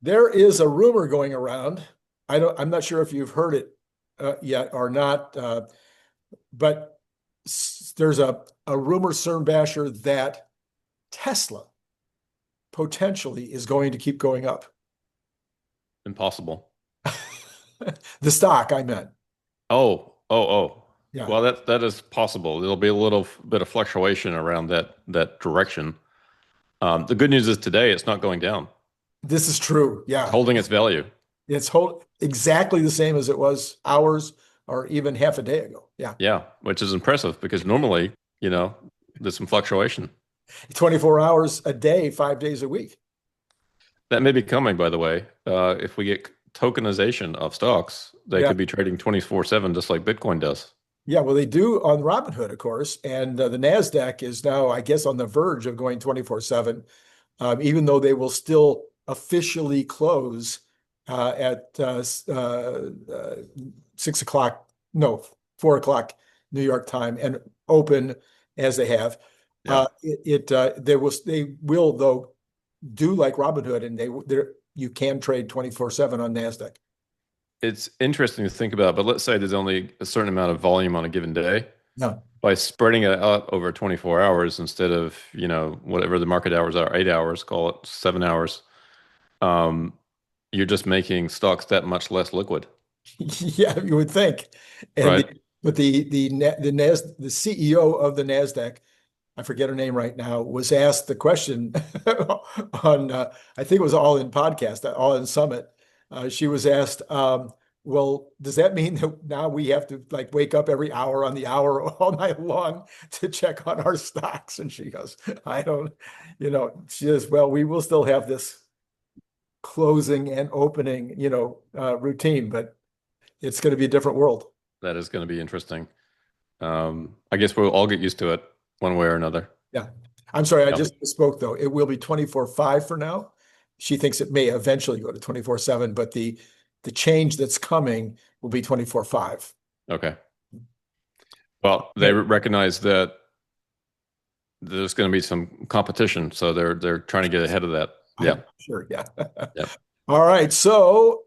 There is a rumor going around. I'm not sure if you've heard it yet or not, but there's a rumor, Cern Basher, that Tesla potentially is going to keep going up. Impossible. The stock, I meant. Oh. Yeah, Well, that is possible. There'll be a little bit of fluctuation around that direction. The good news is today it's not going down. this is true. It's Yeah, holding its value. it's exactly the same as it was hours or even half a day ago. Yeah, Yeah, which is impressive because normally, you know, there's some fluctuation. 24 hours a day, 5 days a week. That may be coming, by the way. If we get tokenization of stocks, they Yeah. could be trading 24/7 just like Bitcoin does. Yeah, well, they do on Robinhood, of course, and the Nasdaq is now, I guess, on the verge of going 24/7, even though they will still officially close at 6 o'clock, no, 4 o'clock New York time, and open as they have. Yeah. They will though do like Robinhood, and you can trade 24/7 on Nasdaq. It's interesting to think about, but let's say there's only a certain amount of volume on a given day. No. By spreading it out over 24 hours instead of, whatever the market hours are, 8 hours, call it 7 hours, um, you're just making stocks that much less liquid, Yeah, you would think. And right? the CEO of the Nasdaq, I forget her name right now, was asked the question on I think it was All In podcast, All In Summit. She was asked, well, does that mean that now we have to like wake up every hour on the hour all night long to check on our stocks? And she goes, I don't, she says, well, we will still have this closing and opening, routine, but it's going to be a different world. That is going to be interesting. I guess we'll all get used to it one way or another. Yeah. I'm sorry, I Yeah. just spoke though. It will be 24/5 for now. She thinks it may eventually go to 24/7, but the change that's coming will be 24/5. Okay. Well, they Okay. recognize that there's going to be some competition, so they're trying to get ahead of that. Yeah. I'm sure. Yeah. Yeah. All right. So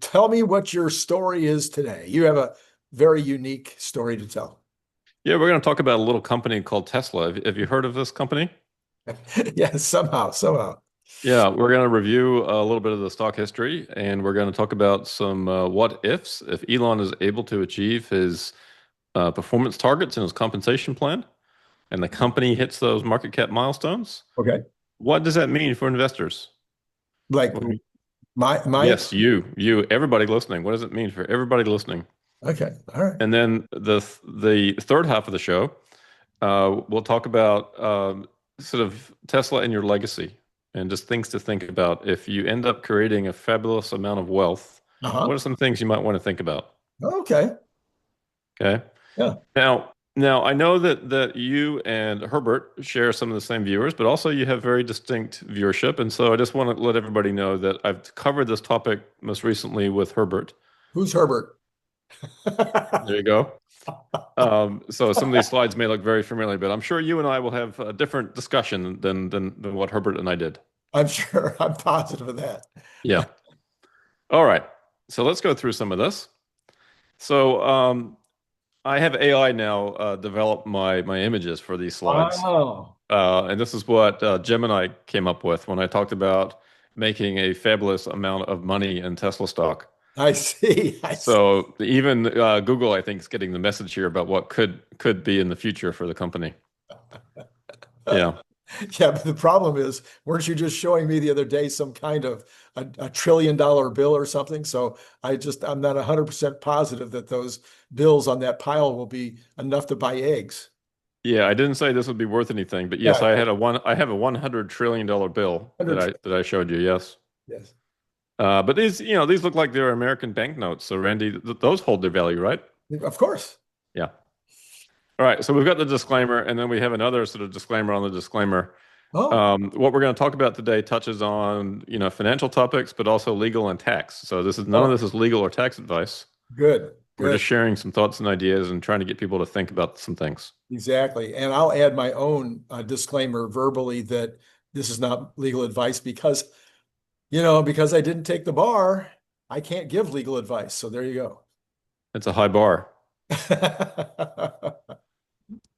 tell me what your story is today. You have a very unique story to tell. Yeah, we're going to talk about a little company called Tesla. Have you heard of this company? Yes, somehow. Yeah, we're going to review a little bit of the stock history, and we're going to talk about some what ifs if Elon is able to achieve his performance targets in his compensation plan, and the company hits those market cap milestones. Okay. What does that mean for investors? Like What do you- my Yes, everybody listening. What does it mean for everybody listening? okay. All right. And then the third half of the show, we'll talk about sort of Tesla and your legacy, and just things to think about. If you end up creating a fabulous amount of wealth, what Uh-huh. are some things you might want to think about? Okay. Okay. Yeah. Now I know that you and Herbert share some of the same viewers, but also you have very distinct viewership, and so I just want to let everybody know that I've covered this topic most recently with Herbert. Who's Herbert? There you go. So some of these slides may look very familiar, but I'm sure you and I will have a different discussion than what Herbert and I did. I'm sure. I'm positive of that. Yeah. All right. So let's go through some of this. So I have AI now develop my images for these slides. Wow. And this is what Gemini came up with when I talked about making a fabulous amount of money in Tesla stock. I see. I see. So even Google, I think, is getting the message here about what could be in the future for the company. Yeah. Yeah, but the problem is, weren't you just showing me the other day some kind of a $1 trillion bill or something? So I'm not 100% positive that those bills on that pile will be enough to buy eggs. Yeah, I didn't say this would be worth anything, but yes, Yeah, I have a $100 trillion bill that 100. I showed you. Yes. Yes. But these look like they're American banknotes. So Randy, those hold their value, right? Of course. Yeah. All right. So we've got the disclaimer, and then we have another sort of disclaimer on the disclaimer. Oh, What we're going to talk about today touches on, financial topics, but also legal and tax. So none of oh, this is legal or tax advice. good, We're good. just sharing some thoughts and ideas and trying to get people to think about some things. Exactly. And I'll add my own disclaimer verbally that this is not legal advice because Because I didn't take the bar, I can't give legal advice. So there you go. It's a high bar.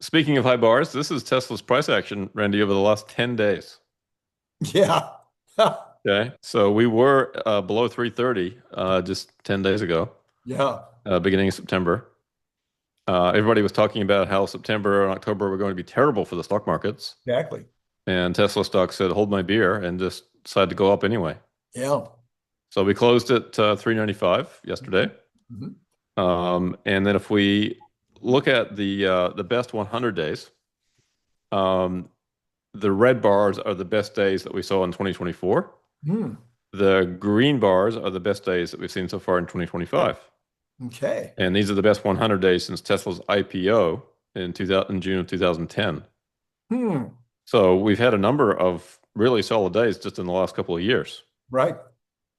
Speaking of high bars, this is Tesla's price action, Randy, over the last 10 days. Yeah. Okay. So we were below 330 just 10 days ago, Yeah, beginning of September. Everybody was talking about how September and October were going to be terrible for the stock markets. exactly. And Tesla stock said, hold my beer, and just decided to go up anyway. Yeah. So we closed at 395 yesterday. Mhm. And then if we look at the best 100 days, um, the red bars are the best days that we saw in 2024. Hmm. The green bars are the best days that we've seen so far in 2025. Okay. And these are the best 100 days since Tesla's IPO in June of 2010. Hmm. So we've had a number of really solid days just in the last couple of years, Right.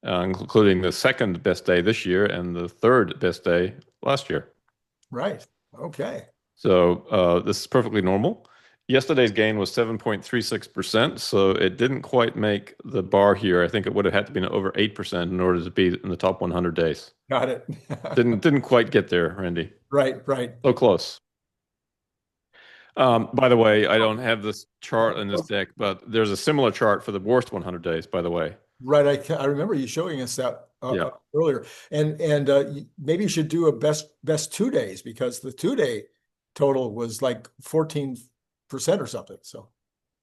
including the second best day this year and the third best day last year. Right. Okay. So this is perfectly normal. Yesterday's gain was 7.36%, so it didn't quite make the bar here. I think it would have had to be over 8% in order to be in the top 100 days. Got it. Didn't quite get there, Randy. Right. Right. So close. By the way, I don't have this chart in this deck, but there's a similar chart for the worst 100 days, by the way. Right. I remember you showing us that Yeah. earlier, and maybe you should do a best 2 days because the 2 day total was like 14% or something. So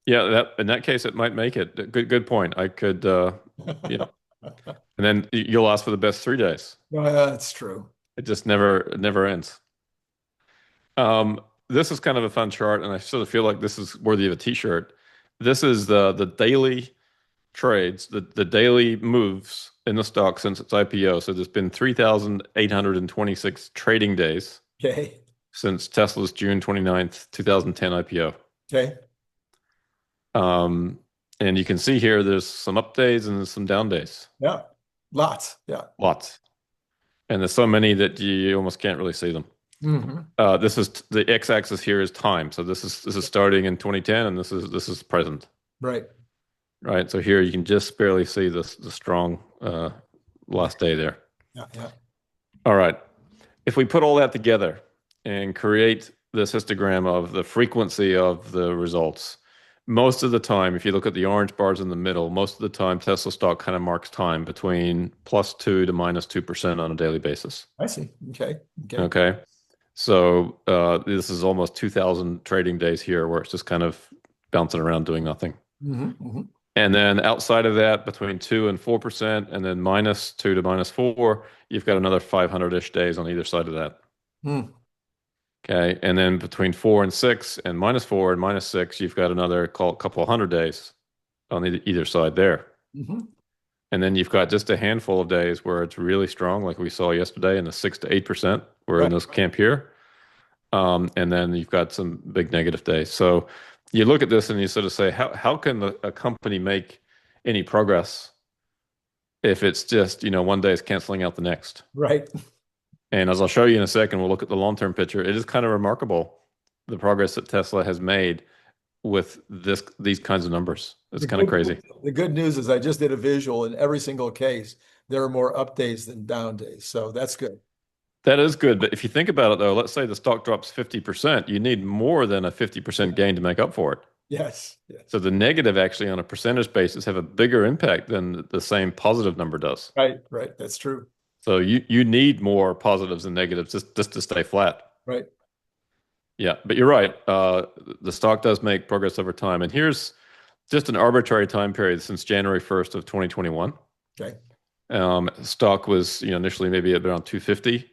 Yeah, that in that case it might make it. Good point. I could yeah. And then you'll ask for the best 3 days. no, that's true. It just it never ends. This is kind of a fun chart, and I sort of feel like this is worthy of a t-shirt. This is the daily trades, the daily moves in the stock since its IPO. So there's been 3,826 trading days Okay. since Tesla's June 29th, 2010 IPO. Okay. And you can see here there's some up days and some down days. Yeah. Lots. Yeah. Lots. And there's so many that you almost can't really see them. Hmm. This is the x-axis here is time. So this is starting in 2010 and this is present. Right. Right. So here you can just barely see the strong last day there. Yeah. Yeah. All right. If we put all that together and create this histogram of the frequency of the results, most of the time, if you look at the orange bars in the middle, most of the time Tesla stock kind of marks time between +2 to -2% on a daily basis. I see. Okay. Okay. Okay. So this is almost 2,000 trading days here where it's just kind of bouncing around doing nothing. Hmm. And then outside of that, between 2 and 4%, and then -2 to -4, you've got another 500-ish days on either side of that. Hmm. Okay. And then between 4 and 6 and -4 and -6, you've got another couple of hundred days on either side there. Hmm. And then you've got just a handful of days where it's really strong, like we saw yesterday in the 6 to 8%. We're in this camp here. And then you've got some big negative days. So you look at this and you sort of say, how can a company make any progress if it's just, one day is canceling out the next? Right. And as I'll show you in a second, we'll look at the long-term picture. It is kind of remarkable, the progress that Tesla has made with these kinds of numbers. It's kind of crazy. The good news is I just did a visual in every single case. There are more up days than down days. So that's good. That is good. But if you think about it, though, let's say the stock drops 50%, you need more than a 50% gain to make up for it. Yes. Yes. So the negative actually on a percentage basis have a bigger impact than the same positive number does. Right. Right. That's true. So you need more positives than negatives just to stay flat. Right. Yeah, but you're right. The stock does make progress over time. And here's just an arbitrary time period since January 1st of 2021. Okay. Stock was, initially maybe at around 250,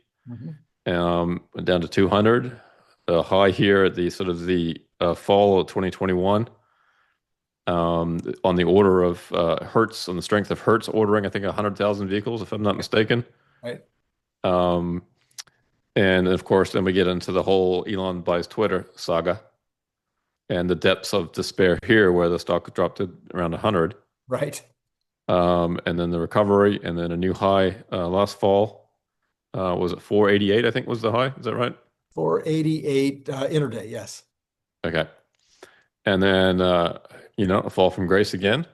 went down to 200. High here at the sort of the fall of 2021. On the order of Hertz, on the strength of Hertz ordering, I think 100,000 vehicles, if I'm not mistaken. Right. And of course, then we get into the whole Elon buys Twitter saga and the depths of despair here where the stock dropped to around 100. Right. And then the recovery and then a new high last fall. Was it 488, I think was the high? Is that right? 488 interday. Yes. Okay. And then, a fall from grace again,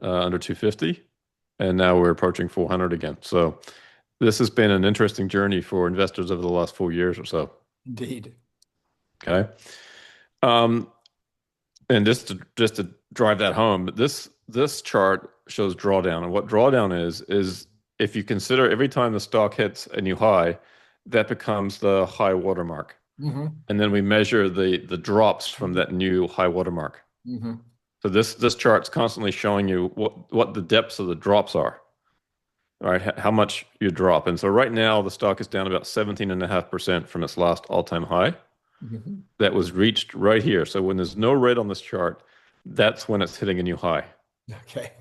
under 250. and now we're approaching 400 again. So this has been an interesting journey for investors over the last 4 years or so. Indeed. Okay. Um, and just to drive that home, this chart shows drawdown, and what drawdown is if you consider every time the stock hits a new high, that becomes the high watermark, Hmm. and then we measure the drops from that new high watermark. Hmm. So this chart's constantly showing you what the depths of the drops are. All right, how much you drop. And so right now the stock is down about 17.5% from its last all-time high Hmm. that was reached right here. So when there's no red on this chart, that's when it's hitting a new high. Okay.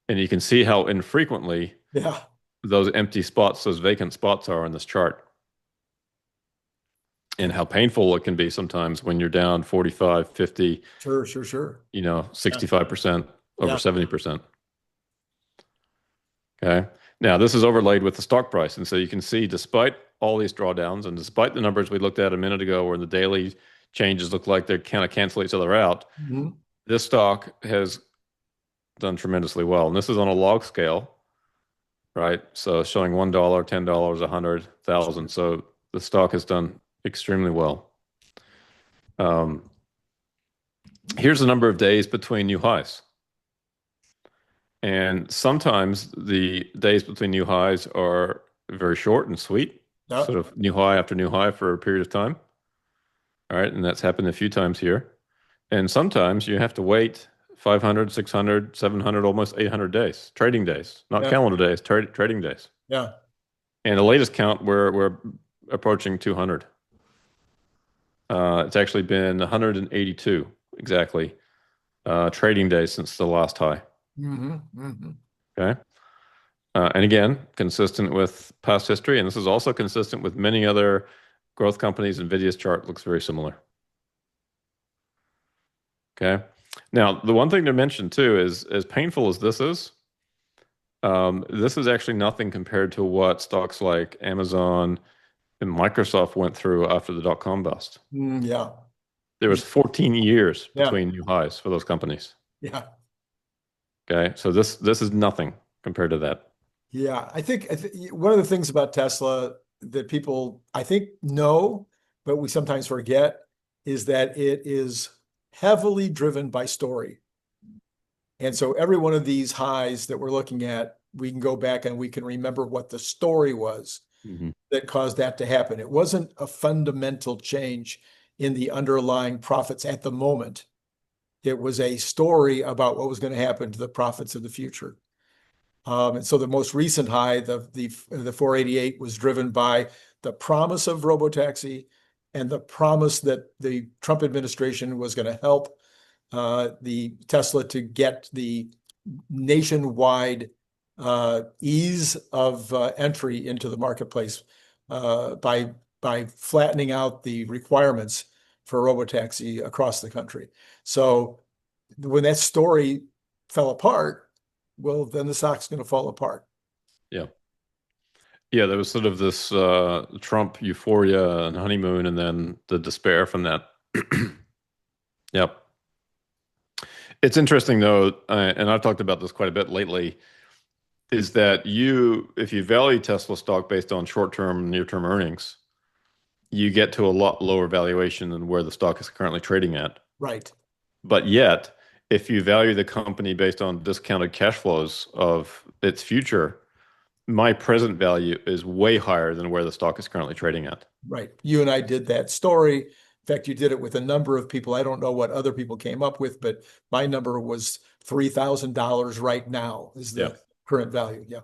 And you can see how infrequently Yeah. those empty spots, those vacant spots are in this chart, and how painful it can be sometimes when you're down 45, 50, Sure, sure, sure. 65%, over Yeah. 70%. Okay. Now, this is overlaid with the stock price. And so you can see, despite all these drawdowns and despite the numbers we looked at a minute ago where the daily changes look like they kind of cancel each other out, Mhm. this stock has done tremendously well. And this is on a log scale, right? So showing $1, $10, 100, 1,000. So the stock has done extremely well. Here's the number of days between new highs. And sometimes the days between new highs are very short and sweet, Yeah. sort of new high after new high for a period of time. All right. And that's happened a few times here. And sometimes you have to wait 500, 600, 700, almost 800 days, trading days, not Yeah. calendar days, trading days. Yeah. And the latest count, we're approaching 200. It's actually been 182 exactly trading days since the last high. Hmm. Hmm. Okay. And again, consistent with past history, and this is also consistent with many other growth companies. NVIDIA's chart looks very similar. Okay. Now, the one thing to mention too is, as painful as this is actually nothing compared to what stocks like Amazon and Microsoft went through after the dot-com bust. Yeah. There was 14 years Yeah. between new highs for those companies. Yeah. Okay. So this is nothing compared to that. Yeah. I think one of the things about Tesla that people, I think, know, but we sometimes forget is that it is heavily driven by story. And so every one of these highs that we're looking at, we can go back and we can remember what the story was Mhm. that caused that to happen. It wasn't a fundamental change in the underlying profits at the moment. It was a story about what was going to happen to the profits of the future. And so the most recent high, the 488, was driven by the promise of robotaxi and the promise that the Trump administration was going to help the Tesla to get the nationwide ease of entry into the marketplace by flattening out the requirements for robotaxi across the country. So when that story fell apart, well, then the stock's going to fall apart. Yeah. Yeah, there was sort of this Trump euphoria and honeymoon, and then the despair from that. Yep. It's interesting though, and I've talked about this quite a bit lately, is that if you value Tesla stock based on short-term, near-term earnings, you get to a lot lower valuation than where the stock is currently trading at. Right. But yet, if you value the company based on discounted cash flows of its future, my present value is way higher than where the stock is currently trading at. Right. You and I did that story. In fact, you did it with a number of people. I don't know what other people came up with, but my number was $3,000 right now is Yeah. the current value. Yeah.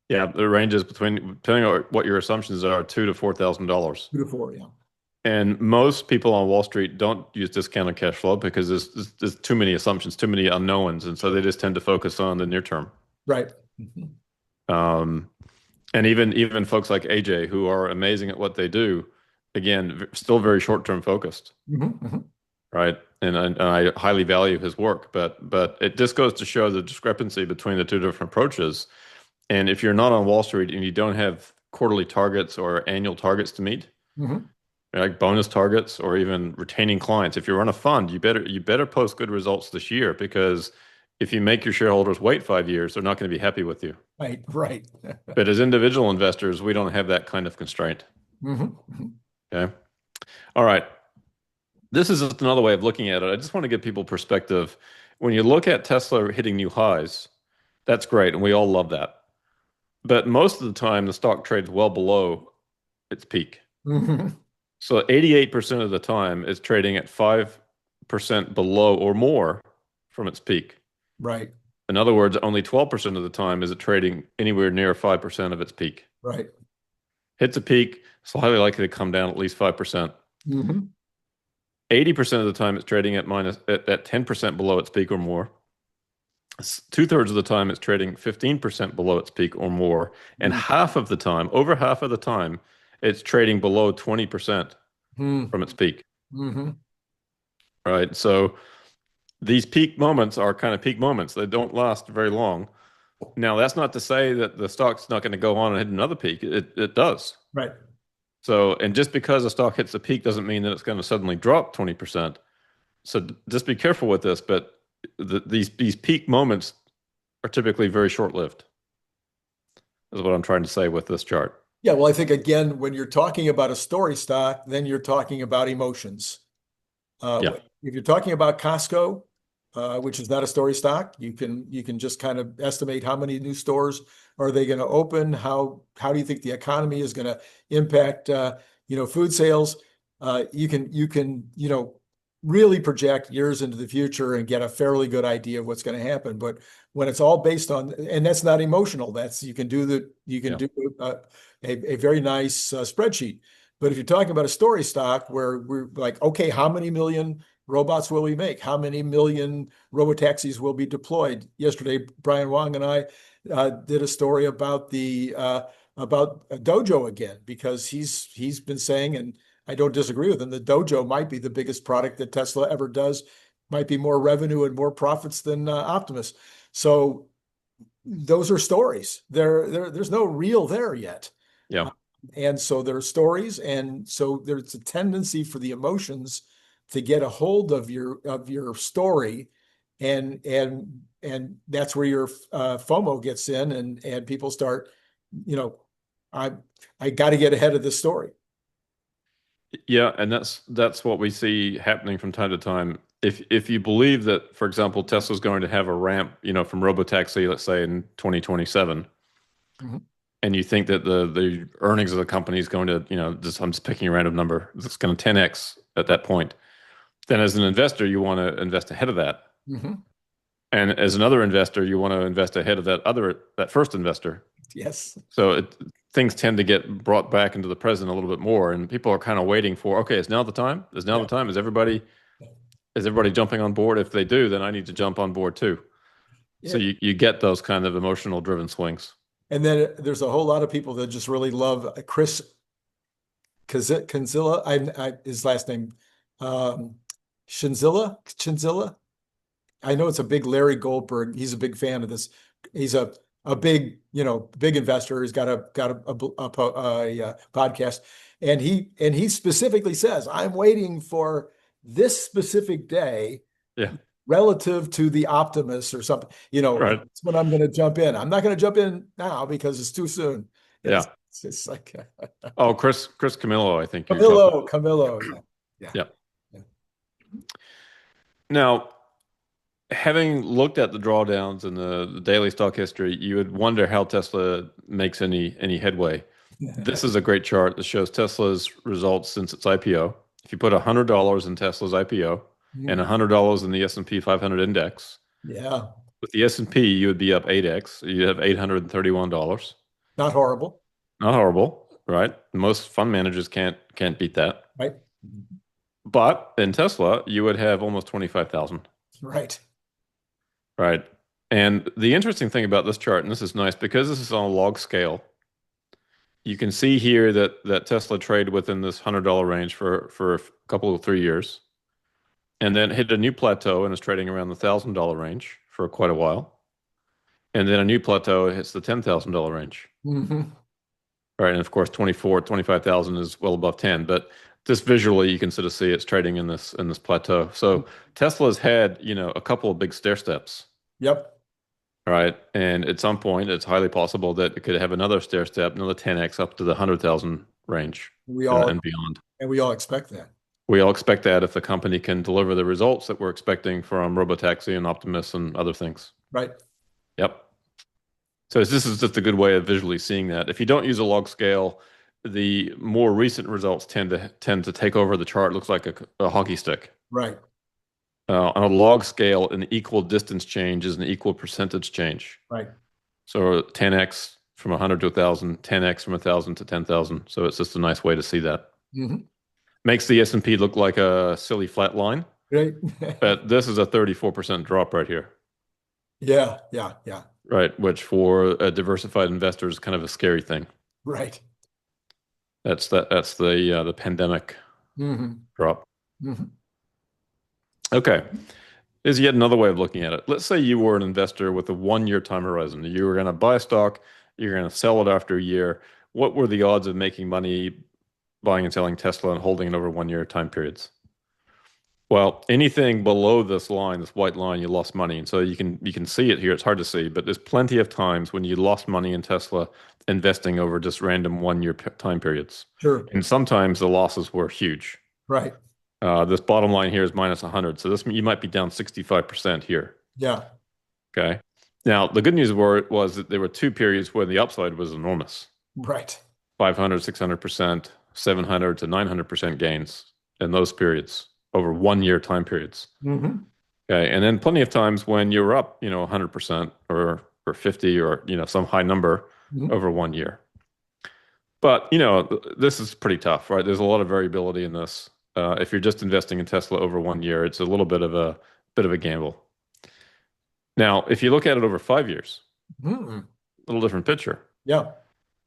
Yeah, the ranges depending on what your assumptions are, $2,000 to $4,000. 2 to 4. Yeah. And most people on Wall Street don't use discounted cash flow because there's too many assumptions, too many unknowns, and so they just tend to focus on the near term. Right. Mhm. Um, and even folks like AJ, who are amazing at what they do, again, still very short term focused, Mhm. Mhm. right? And I highly value his work, but it just goes to show the discrepancy between the two different approaches. And if you're not on Wall Street and you don't have quarterly targets or annual targets to meet, Mhm. like bonus targets or even retaining clients, if you run a fund, you better post good results this year, because if you make your shareholders wait 5 years, they're not going to be happy with you. Right, right. But as individual investors, we don't have that kind of constraint. Mhm. Okay. All right. This is just another way of looking at it. I just want to give people perspective. When you look at Tesla hitting new highs, that's great, and we all love that. But most of the time, the stock trades well below its peak. Mhm. So 88% of the time, it's trading at 5% below or more from its peak. Right, In other words, only 12% of the time is it trading anywhere near 5% of its peak. right. Hits a peak, it's highly likely to come down at least 5%. Mhm. 80% of the time, it's trading at 10% below its peak or more. Two-thirds of the time, it's trading 15% below its peak or more. And half of the time, over half of the time, it's trading below 20% Mhm. from its peak. Mhm. Right. So these peak moments are kind of peak moments. They don't last very long. Now, that's not to say that the stock's not going to go on and hit another peak. It does. Right. So, and just because a stock hits a peak doesn't mean that it's going to suddenly drop 20%. So just be careful with this, but these peak moments are typically very short-lived, is what I'm trying to say with this chart. Yeah, well, I think again, when you're talking about a story stock, then you're talking about emotions. Yeah. If you're talking about Costco, which is not a story stock, you can just kind of estimate how many new stores are they going to open, how do you think the economy is going to impact food sales. You can really project years into the future and get a fairly good idea of what's going to happen. But when it's all based on, and that's not emotional, that's you can Yeah. do a very nice spreadsheet. But if you're talking about a story stock where we're like, okay, how many million robots will we make? How many million robotaxis will be deployed? Yesterday, Brian Wong and I did a story about about Dojo again, because he's been saying, and I don't disagree with him, the Dojo might be the biggest product that Tesla ever does, might be more revenue and more profits than Optimus. So those are stories. There's no real there yet. Yeah. And so there are stories, and so there's a tendency for the emotions to get a hold of your story, and that's where your FOMO gets in, and people start, you know, I I got to get ahead of this story. Yeah, and that's what we see happening from time to time. If you believe that, for example, Tesla's going to have a ramp, from robotaxi, let's say in 2027, Mhm. and you think that the earnings of the company is going to, I'm just picking a random number, it's going to 10x at that point, then as an investor, you want to invest ahead of that. Mhm. And as another investor, you want to invest ahead of that first investor. Yes. So things tend to get brought back into the present a little bit more, and people are kind of waiting for, okay, is now the time? Is now Yeah. the time? Is everybody jumping on board? If they do, then I need to jump on board too. So Yeah. you get those kind of emotional driven swings. And then there's a whole lot of people that just really love Chris Kanzilla. His last name, um, Shinzilla. I know it's a big Larry Goldberg. He's a big fan of this. He's a big, big investor. He's got a podcast, and he specifically says, "I'm waiting for this specific day Yeah, relative to the Optimus or something. right. That's when I'm going to jump in. I'm not going to jump in now because it's too soon." Yeah. It's like Oh, Chris Camillo, I think you're talking Camillo, Camillo. Yeah, yeah, about. yeah. Yeah. Now, having looked at the drawdowns and the daily stock history, you would wonder how Tesla makes any headway. This is a great chart that shows Tesla's results since its IPO. If you put $100 in Tesla's IPO and Mhm. $100 in the S&P 500 index, Yeah, with the S&P, you would be up 8x. You'd have $831. not horrible, Not horrible, right? Most fund managers can't beat that. right? But in Tesla, you would have almost 25,000, Right. right? And the interesting thing about this chart, and this is nice because this is on a log scale, you can see here that Tesla traded within this $100 range for a couple of 3 years, and then hit a new plateau and is trading around the $1,000 range for quite a while. And then a new plateau hits the $10,000 range. Hmm. Right. And of course, 25,000 is well above 10, but just visually you can sort of see it's trading in this plateau. So Tesla's had, a couple of big stair steps. Yep. right? And at some point, it's highly possible that it could have another stair step, another 10x up to the 100,000 range We all and beyond. and we all expect that. We all expect that if the company can deliver the results that we're expecting from Robotaxi and Optimus and other things. Right. Yep. So this is just a good way of visually seeing that. If you don't use a log scale, the more recent results tend to take over the chart. It looks like a hockey stick. Right. On a log scale, an equal distance change is an equal percentage change. Right. So 10x from 100 to 1,000, 10x from 1,000 to 10,000. So it's just a nice way to see that. Mm-hmm. Makes the S&P look like a silly flat line, Right. but this is a 34% drop right here, Yeah. Yeah. Yeah. right? Which for a diversified investor is kind of a scary thing. Right. That's the pandemic Mm-hmm. drop. Mm-hmm. Okay. Is yet another way of looking at it. Let's say you were an investor with a 1 year time horizon. You were going to buy stock, you're going to sell it after a year. What were the odds of making money buying and selling Tesla and holding it over 1 year time periods? Well, anything below this line, this white line, you lost money. And so you can see it here. It's hard to see, but there's plenty of times when you lost money in Tesla investing over just random 1 year time periods. Sure. And sometimes the losses were huge. Right. This bottom line here is minus 100. So you might be down 65% here. Yeah. Okay. Now, the good news was that there were two periods where the upside was enormous. Right. 500, 600%, 700 to 900% gains in those periods over 1 year time periods. Mm-hmm. Okay. And then plenty of times when you were up, 100% or 50 or, some high number Mm-hmm. over 1 year. But, this is pretty tough, right? There's a lot of variability in this. If you're just investing in Tesla over 1 year, it's a little bit of a gamble. Now, if you look at it over 5 years, Mm-hmm. a little different picture. Yeah.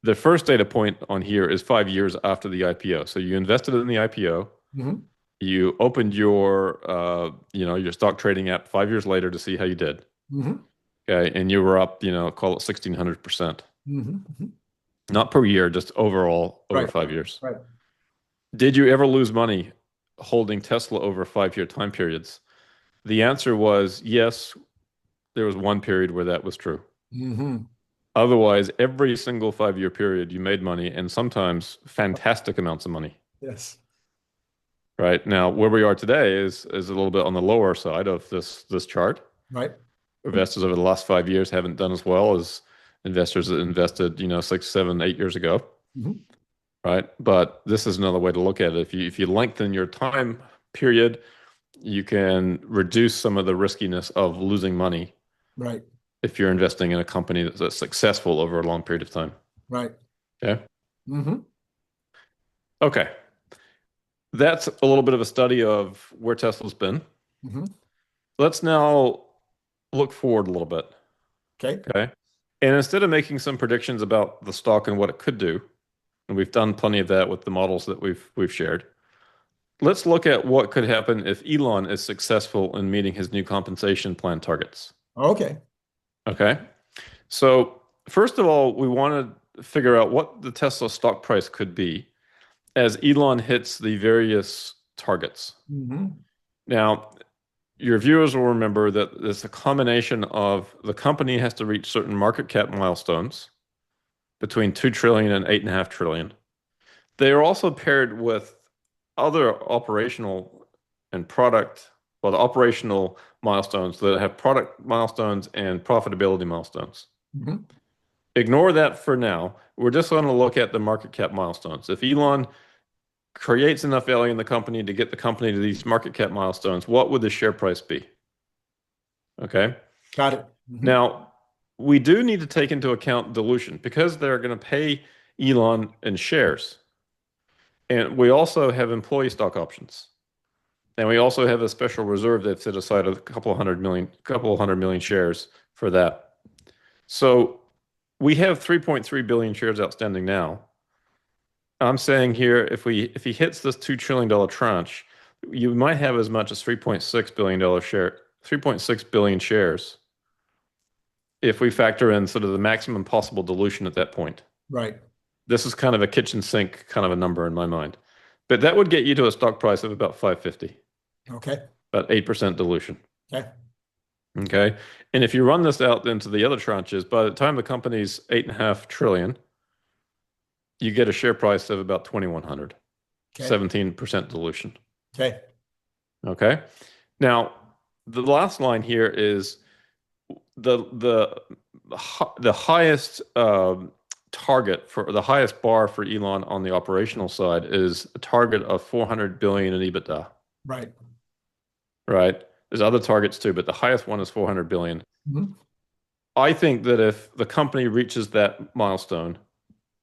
The first data point on here is 5 years after the IPO. So you invested in the IPO, Mm-hmm. you opened your stock trading app 5 years later to see how you did. Mm-hmm. Okay, and you were up, call it 1,600%. Mm-hmm. Not per year, just overall over Right. 5 years. Right. Did you ever lose money holding Tesla over 5 year time periods? The answer was yes. There was one period where that was true. Mm-hmm. Otherwise, every single 5 year period, you made money and sometimes fantastic amounts of money. Yes. Right now, where we are today is a little bit on the lower side of this chart. Right. Investors over the last 5 years haven't done as well as investors that invested, 6, 7, 8 years ago. Mm-hmm. Right. But this is another way to look at it. If you lengthen your time period, you can reduce some of the riskiness of losing money Right. if you're investing in a company that's successful over a long period of time. Right. Okay. Mm-hmm. Okay. That's a little bit of a study of where Tesla's been. Mm-hmm. Let's now look forward a little bit. Okay. Okay. And instead of making some predictions about the stock and what it could do, and we've done plenty of that with the models that we've shared, let's look at what could happen if Elon is successful in meeting his new compensation plan targets. Okay. Okay. So first of all, we want to figure out what the Tesla stock price could be as Elon hits the various targets. Mm-hmm. Now, your viewers will remember that it's a combination of the company has to reach certain market cap milestones between 2 trillion and 8.5 trillion. They are also paired with other operational and product, well, the operational milestones that have product milestones and profitability milestones. Mm-hmm. Ignore that for now. We're just going to look at the market cap milestones. If Elon creates enough value in the company to get the company to these market cap milestones, what would the share price be? Okay. Got it. Mm-hmm. Now, we do need to take into account dilution because they're going to pay Elon in shares. And we also have employee stock options. And we also have a special reserve that's set aside of a couple hundred million shares for that. So we have 3.3 billion shares outstanding now. I'm saying here, if he hits this $2 trillion tranche, you might have as much as $3.6 billion shares if we factor in sort of the maximum possible dilution at that point. Right. This is kind of a kitchen sink kind of a number in my mind. But that would get you to a stock price of about 550. Okay. About 8% dilution. Okay. Okay. And if you run this out into the other tranches, by the time the company's 8.5 trillion, you get a share price of about 2,100, Okay. 17% dilution. Okay. Okay. Now, the last line here is the highest target for the highest bar for Elon on the operational side is a target of 400 billion in EBITDA, Right. right? There's other targets too, but the highest one is 400 billion. Mhm. I think that if the company reaches that milestone,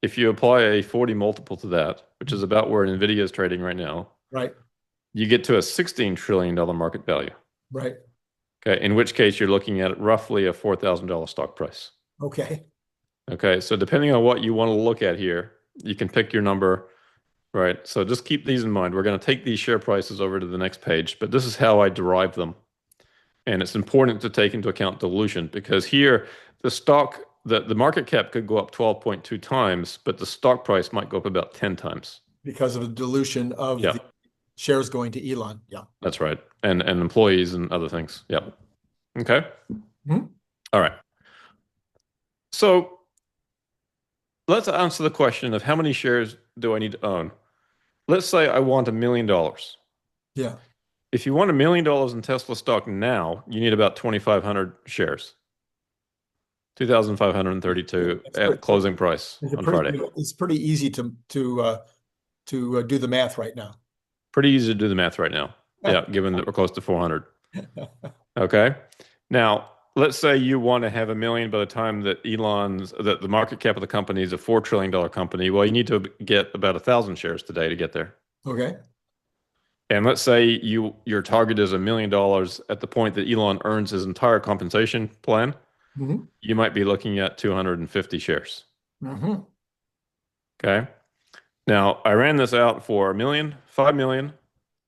if you apply a 40 multiple to that, which is about where Nvidia is trading right now, Right. you get to a $16 trillion market value. Right. Okay, in which case you're looking at roughly a $4,000 stock price. Okay. Okay, so depending on what you want to look at here, you can pick your number, right? So just keep these in mind. We're going to take these share prices over to the next page, but this is how I derive them. And it's important to take into account dilution because here the stock, the market cap could go up 12.2 times, but the stock price might go up about 10 times. Because of the dilution of Yeah, the shares going to Elon. Yeah. that's right. And employees and other things. Yeah. Okay. Mhm. All right. So let's answer the question of how many shares do I need to own? Let's say I want $1 million. Yeah. If you want $1 million in Tesla stock now, you need about 2,500 shares, 2,532 It's at pretty, closing price on Friday. it's pretty easy to do the math right now. Pretty easy to do the math right now. Yeah, given that we're close to 400. Okay. Now, let's say you want to have a million by the time that that the market cap of the company is a $4 trillion company. Well, you need to get about 1,000 shares today to get there. Okay. And let's say your target is $1 million at the point that Elon earns his entire compensation plan. Hmm. You might be looking at 250 shares. Hmm. Okay. Now, I ran this out for a million, 5 million,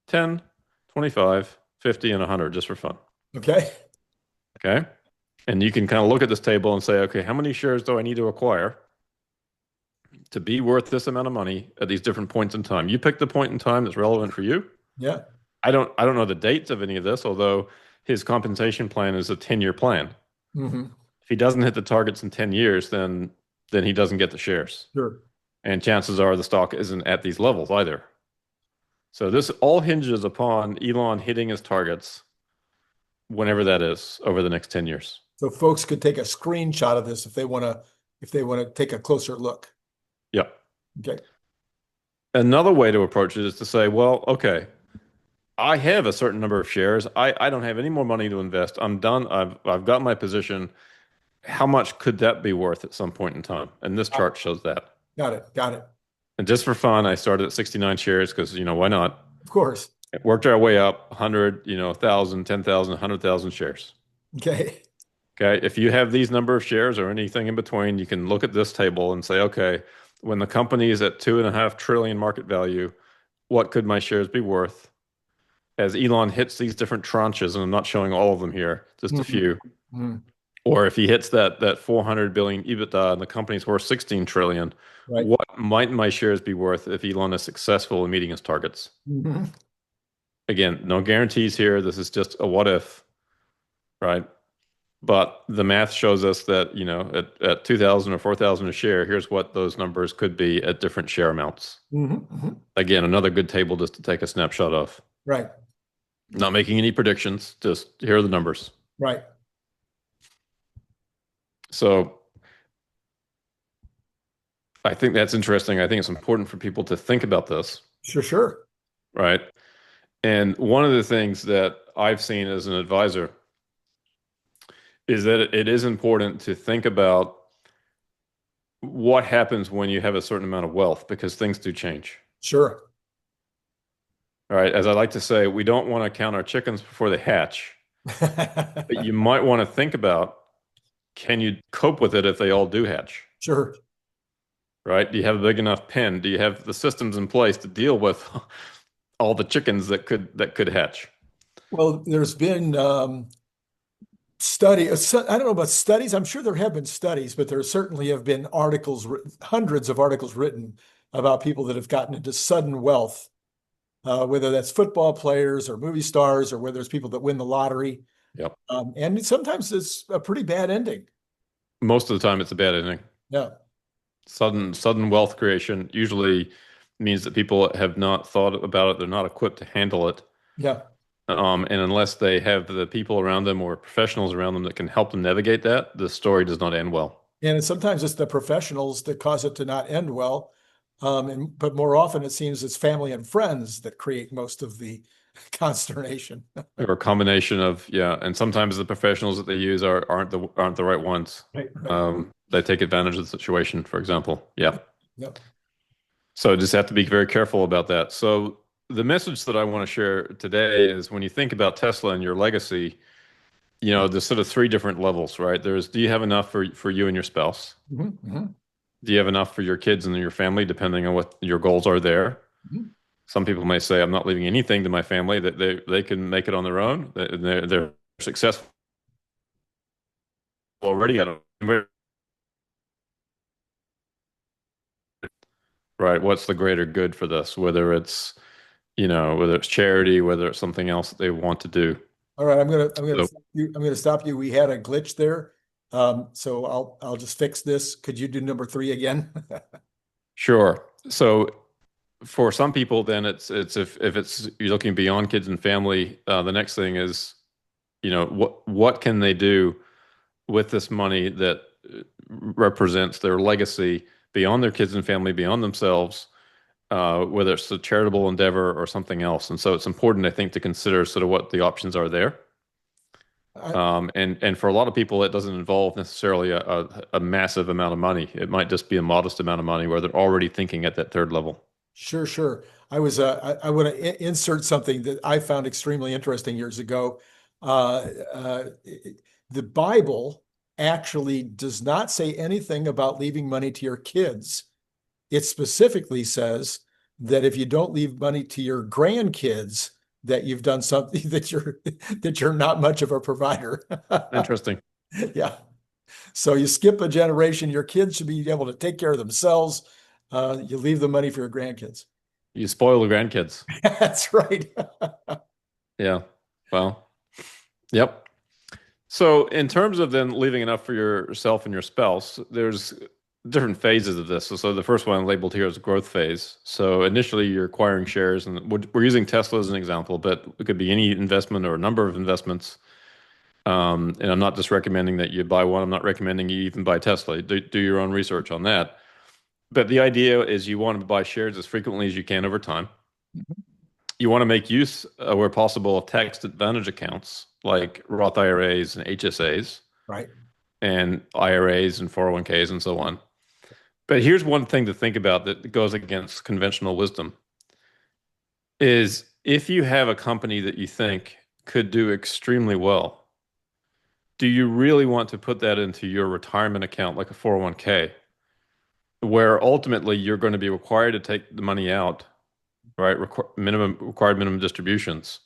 10, 25, 50, and 100 just for fun. Okay. Okay. And you can kind of look at this table and say, okay, how many shares do I need to acquire to be worth this amount of money at these different points in time? You pick the point in time that's relevant for you. Yeah. I don't know the dates of any of this, although his compensation plan is a 10-year plan. Hmm. If he doesn't hit the targets in 10 years, then he doesn't get the shares. Sure. And chances are the stock isn't at these levels either. So this all hinges upon Elon hitting his targets whenever that is over the next 10 years. So folks could take a screenshot of this if they want to take a closer look. Yeah. Okay. Another way to approach it is to say, well, okay, I have a certain number of shares. I don't have any more money to invest. I'm done. I've got my position. How much could that be worth at some point in time? And this chart shows that. Got it. Got it. And just for fun, I started at 69 shares because, why not? Of course. It worked our way up 100, 1,000, 10,000, 100,000 shares. Okay. Okay. If you have these number of shares or anything in between, you can look at this table and say, okay, when the company is at 2.5 trillion market value, what could my shares be worth? As Elon hits these different tranches, and I'm not showing all of them here, just a Mhm. few. Mhm. Or if he hits that 400 billion EBITDA and the company's worth 16 trillion, Right. what might my shares be worth if Elon is successful in meeting his targets? Mhm. Again, no guarantees here. This is just a what if, right? But the math shows us that, at 2,000 or 4,000 a share, here's what those numbers could be at different share amounts. Mhm. Mhm. Again, another good table just to take a snapshot of. Right. Not making any predictions, just here are the numbers. Right. So I think that's interesting. I think it's important for people to think about this, Sure. Sure. right? And one of the things that I've seen as an advisor is that it is important to think about what happens when you have a certain amount of wealth because things do change. Sure. All right. As I like to say, we don't want to count our chickens before they hatch, but you might want to think about, can you cope with it if they all do hatch? Sure. Right? Do you have a big enough pen? Do you have the systems in place to deal with all the chickens that could hatch? Well, there's been I don't know about studies. I'm sure there have been studies, but there certainly have been hundreds of articles written about people that have gotten into sudden wealth, whether that's football players or movie stars or whether it's people that win the lottery. Yep. And sometimes it's a pretty bad ending. Most of the time, it's a bad ending. Yeah, Sudden wealth creation usually means that people have not thought about it. They're not equipped to handle it. yeah. And unless they have the people around them or professionals around them that can help them navigate that, the story does not end well. And sometimes it's the professionals that cause it to not end well. But more often it seems it's family and friends that create most of the consternation. Or a combination of, yeah, and sometimes the professionals that they use aren't the right ones. Right, right. They take advantage of the situation, for example. Yeah. Yep. So just have to be very careful about that. So the message that I want to share today is when you think about Tesla and your legacy, there's sort of three different levels, right? Do you have enough for you and your spouse? Mhm, mhm, Do you have enough for your kids and your family, depending on what your goals are there? mhm. Some people may say, I'm not leaving anything to my family, that they can make it on their own. They're successful already. I don't, right? What's the greater good for this? Whether it's charity, whether it's something else that they want to do. All right, So, I'm gonna stop you. We had a glitch there. So I'll just fix this. Could you do number three again? sure. So for some people, then it's if it's you're looking beyond kids and family, the next thing is, what can they do with this money that represents their legacy beyond their kids and family, beyond themselves, whether it's a charitable endeavor or something else. And so it's important, I think, to consider sort of what the options are there. I- And for a lot of people, it doesn't involve necessarily a massive amount of money. It might just be a modest amount of money where they're already thinking at that third level. Sure, sure. I want to insert something that I found extremely interesting years ago. Uh, uh, the Bible actually does not say anything about leaving money to your kids. It specifically says that if you don't leave money to your grandkids, that you've done something that you're not much of a provider. Interesting. Yeah. So you skip a generation, your kids should be able to take care of themselves. You leave the money for your grandkids. You spoil the grandkids. That's right. Yeah. Well, yep. So in terms of then leaving enough for yourself and your spouse, there's different phases of this. So the first one labeled here is growth phase. So initially you're acquiring shares, and we're using Tesla as an example, but it could be any investment or a number of investments. And I'm not just recommending that you buy one. I'm not recommending you even buy Tesla. Do your own research on that. But the idea is you want to buy shares as frequently as you can over time. You want to make use, where possible, of tax advantage accounts like Roth IRAs and HSAs Right. and IRAs and 401ks and so on. But here's one thing to think about that goes against conventional wisdom is if you have a company that you think could do extremely well, do you really want to put that into your retirement account like a 401k, where ultimately you're going to be required to take the money out, right? Required minimum distributions.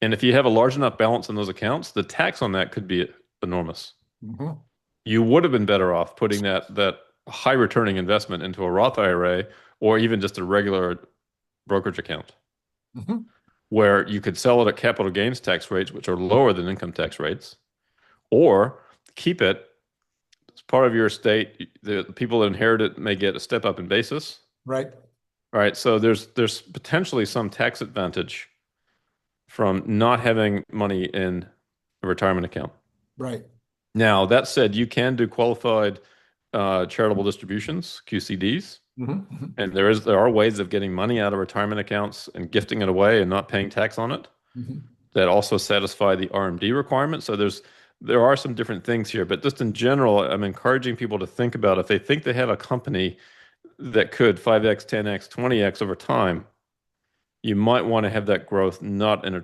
And if you have a large enough balance in those accounts, the tax on that could be enormous. Mhm. You would have been better off putting that high returning investment into a Roth IRA or even just a regular brokerage account Mhm. where you could sell it at capital gains tax rates, which are lower than income tax rates, or keep it as part of your estate. The people that inherit it may get a step up in basis. Right. Right. So there's potentially some tax advantage from not having money in a retirement account. Right. Now, that said, you can do qualified charitable distributions, QCDs, Mhm. Mhm. and there are ways of getting money out of retirement accounts and gifting it away and not paying tax on it Mhm. that also satisfy the RMD requirement. So there are some different things here, but just in general, I'm encouraging people to think about if they think they have a company that could 5x, 10x, 20x over time, you might want to have that growth not in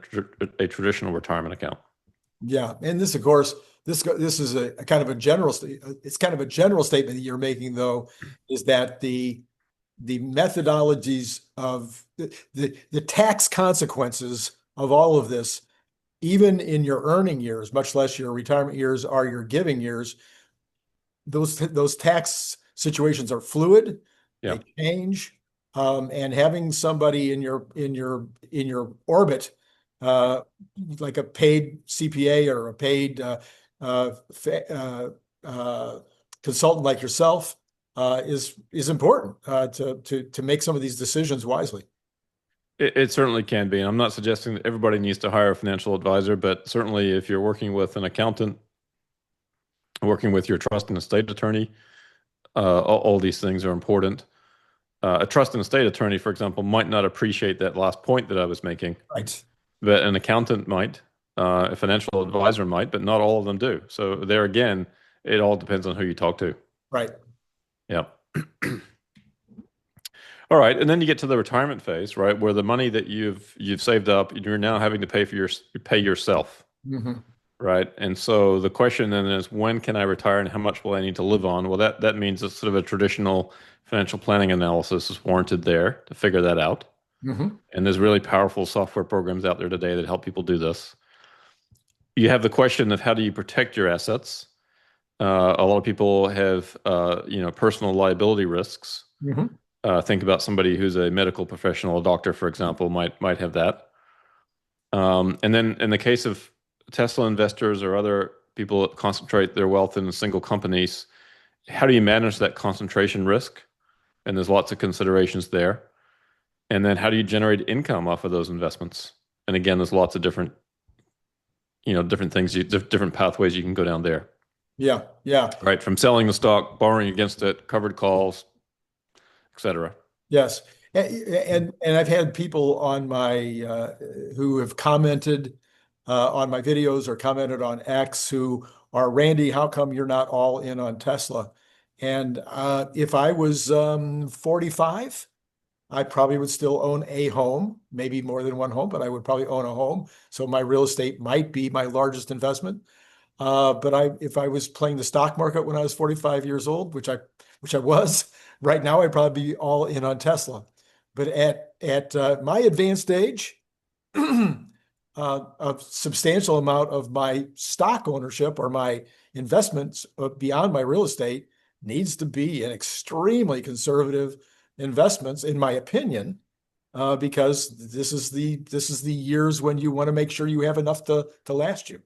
a traditional retirement account. Yeah. And this, of course, this is a kind of a it's kind of a general statement that you're making, though, is that the methodologies of the tax consequences of all of this, even in your earning years, much less your retirement years or your giving years, those tax situations are fluid, Yeah. they change, and having somebody in your orbit uh, like a paid CPA or a paid uh, consultant like yourself is important to make some of these decisions wisely. It certainly can be. And I'm not suggesting that everybody needs to hire a financial advisor, but certainly if you're working with an accountant, working with your trust and estate attorney, all these things are important. A trust and estate attorney, for example, might not appreciate that last point that I was making, Right. but an accountant might, a financial advisor might, but not all of them do. So there again, it all depends on who you talk to. Right. Yeah. All right, and then you get to the retirement phase, right, where the money that you've saved up, you're now having to pay yourself, Hmm. right? And so the question then is, when can I retire, and how much will I need to live on? Well, that means it's sort of a traditional financial planning analysis is warranted there to figure that out. Hmm. And there's really powerful software programs out there today that help people do this. You have the question of how do you protect your assets? A lot of people have, personal liability risks. Hmm. Think about somebody who's a medical professional, a doctor, for example, might have that. And then in the case of Tesla investors or other people that concentrate their wealth in single companies, how do you manage that concentration risk? And there's lots of considerations there. And then how do you generate income off of those investments? And again, there's lots of different, different things, different pathways you can go down there, Yeah. Yeah. right? From selling the stock, borrowing against it, covered calls, etc. Yes. And I've had people on my who have commented on my videos or commented on X who are, Randy, how come you're not all in on Tesla? And if I was 45, I probably would still own a home, maybe more than one home, but I would probably own a home. So my real estate might be my largest investment. But if I was playing the stock market when I was 45 years old, which I was, right now I'd probably be all in on Tesla. But at my advanced age, a substantial amount of my stock ownership or my investments beyond my real estate needs to be in extremely conservative investments, in my opinion, because this is the years when you want to make sure you have enough to last you.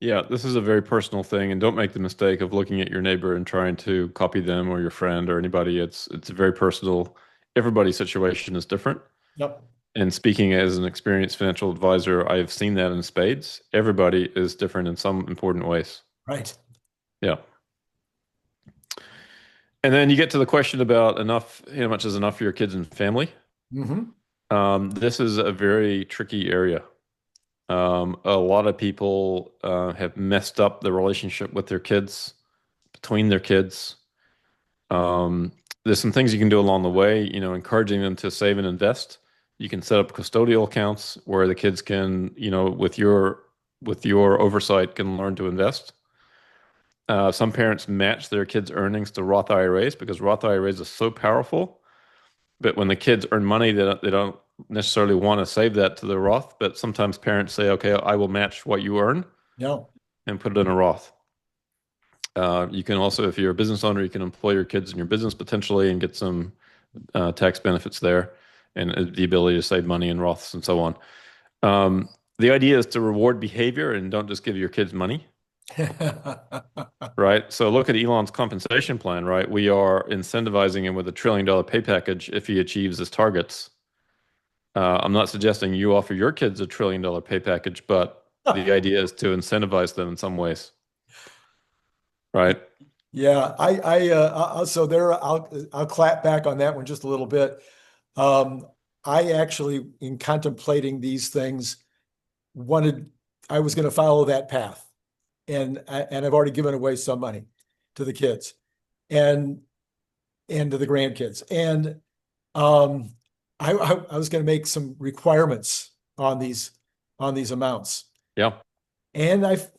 Yeah, this is a very personal thing, and don't make the mistake of looking at your neighbor and trying to copy them or your friend or anybody. It's very personal. Everybody's situation is different. Yep. And speaking as an experienced financial advisor, I have seen that in spades. Everybody is different in some important ways. Right. Yeah. And then you get to the question about enough, how much is enough for your kids and family? Hmm. This is a very tricky area. A lot of people have messed up the relationship with their kids, between their kids. There's some things you can do along the way, encouraging them to save and invest. You can set up custodial accounts where the kids can, with your oversight, can learn to invest. Some parents match their kids' earnings to Roth IRAs because Roth IRAs are so powerful. But when the kids earn money, they don't necessarily want to save that to the Roth. But sometimes parents say, okay, I will match what you earn Yeah. and put it in a Roth. You can also, if you're a business owner, you can employ your kids in your business potentially and get some tax benefits there and the ability to save money in Roths and so on. The idea is to reward behavior and don't just give your kids money. Right. So look at Elon's compensation plan, right? We are incentivizing him with $1 trillion pay package if he achieves his targets. I'm not suggesting you offer your kids $1 trillion pay package, but the idea is to incentivize them in some ways. Right. Yeah, so there I'll clap back on that one just a little bit. Um, I actually, in contemplating these things, wanted I was going to follow that path, and I've already given away some money to the kids and to the grandkids, and um, I was going to make some requirements on these amounts, Yeah. and I've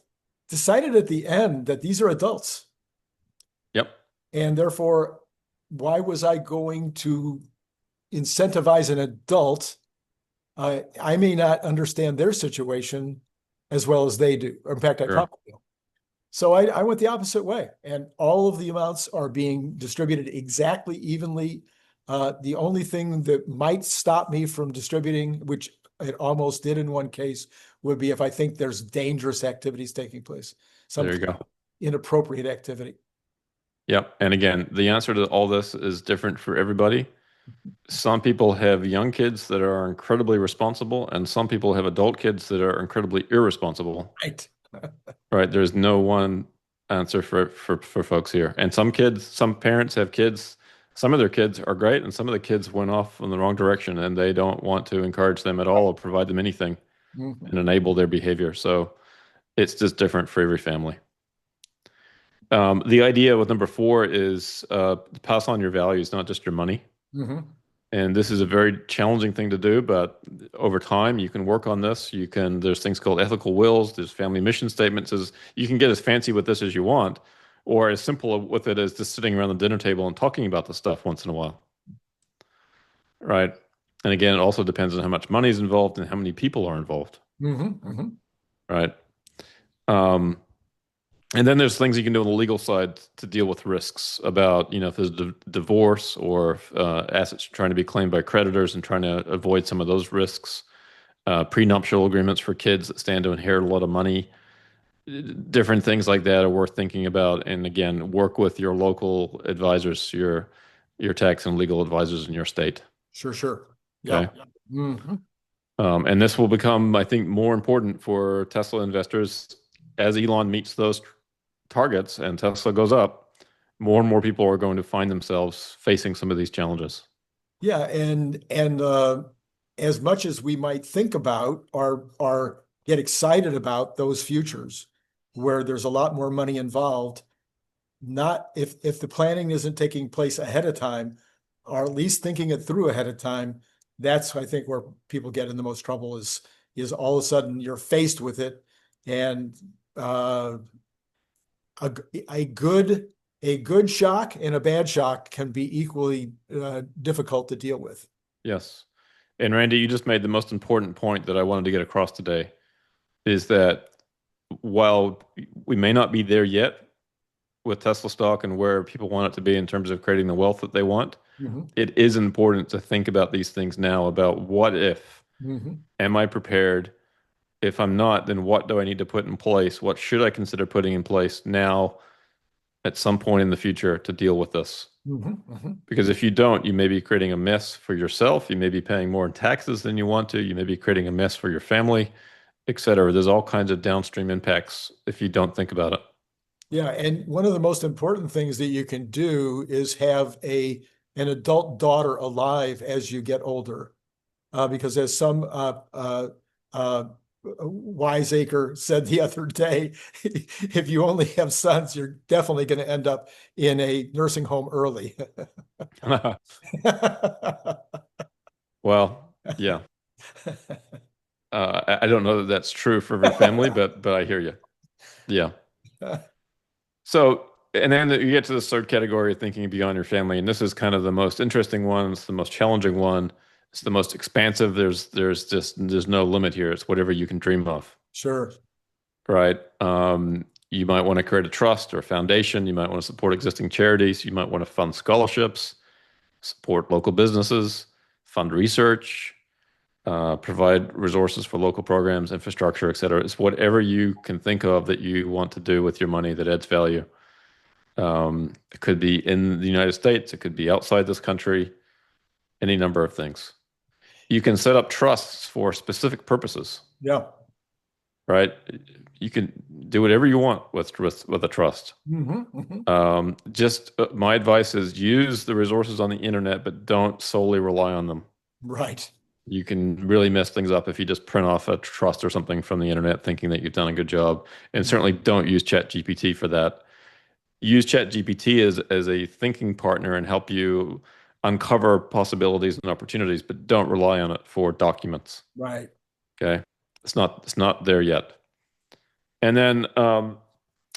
decided at the end that these are adults. Yep. And therefore, why was I going to incentivize an adult? I may not understand their situation as well as they do. Or in fact, I Sure. probably do. So I went the opposite way, and all of the amounts are being distributed exactly evenly. The only thing that might stop me from distributing, which it almost did in one case, would be if I think there's dangerous activities taking place, some There you go. inappropriate activity. Yep. And again, the answer to all this is different for everybody. Some people have young kids that are incredibly responsible, and some people have adult kids that are incredibly irresponsible. Right. Right? There's no one answer for folks here. And some kids, some parents have kids, some of their kids are great, and some of the kids went off in the wrong direction, and they don't want to encourage them at all or provide them anything Mhm. and enable their behavior. So it's just different for every family. The idea with number four is pass on your values, not just your money. Mhm. And this is a very challenging thing to do, but over time you can work on this. There's things called ethical wills, there's family mission statements. You can get as fancy with this as you want, or as simple with it as just sitting around the dinner table and talking about the stuff once in a while. Right. And again, it also depends on how much money is involved and how many people are involved. Mhm. Mhm. Right. Um, And then there's things you can do on the legal side to deal with risks about, if there's a divorce or if, assets trying to be claimed by creditors and trying to avoid some of those risks. Prenuptial agreements for kids that stand to inherit a lot of money. Different things like that are worth thinking about. And again, work with your local advisors, your tax and legal advisors in your state. Sure, sure. Okay. Yeah. Mhm. And this will become, I think, more important for Tesla investors as Elon meets those targets and Tesla goes up. More and more people are going to find themselves facing some of these challenges. Yeah, and as much as we might think about or get excited about those futures where there's a lot more money involved, not if the planning isn't taking place ahead of time, or at least thinking it through ahead of time, that's I think where people get in the most trouble is all of a sudden you're faced with it, and uh, a, a good a good shock and a bad shock can be equally difficult to deal with. Yes. And Randy, you just made the most important point that I wanted to get across today is that while we may not be there yet with Tesla stock and where people want it to be in terms of creating the wealth that they want, Mhm. it is important to think about these things now about what if, Mhm. am I prepared? If I'm not, then what do I need to put in place? What should I consider putting in place now at some point in the future to deal with this? Mhm. Mhm. Because if you don't, you may be creating a mess for yourself. You may be paying more in taxes than you want to. You may be creating a mess for your family, et cetera. There's all kinds of downstream impacts if you don't think about it. Yeah, and one of the most important things that you can do is have an adult daughter alive as you get older, because as some uh, wiseacre said the other day, if you only have sons, you're definitely going to end up in a nursing home early. Well, yeah. I don't know that that's true for every family, but I hear you. Yeah. So, and then you get to the third category of thinking beyond your family, and this is kind of the most interesting one. It's the most challenging one. It's the most expansive. There's no limit here. It's whatever you can dream of, Sure. right? You might want to create a trust or a foundation. You might want to support existing charities. You might want to fund scholarships, support local businesses, fund research, provide resources for local programs, infrastructure, et cetera. It's whatever you can think of that you want to do with your money that adds value. It could be in the United States, it could be outside this country, any number of things. You can set up trusts for specific purposes, Yeah. right? You can do whatever you want with a trust. Mhm. Mhm. Just my advice is use the resources on the internet, but don't solely rely on them. Right. You can really mess things up if you just print off a trust or something from the internet thinking that you've done a good job. And certainly don't use ChatGPT for that. Use ChatGPT as a thinking partner and help you uncover possibilities and opportunities, but don't rely on it for documents. Right. Okay. It's not there yet. And then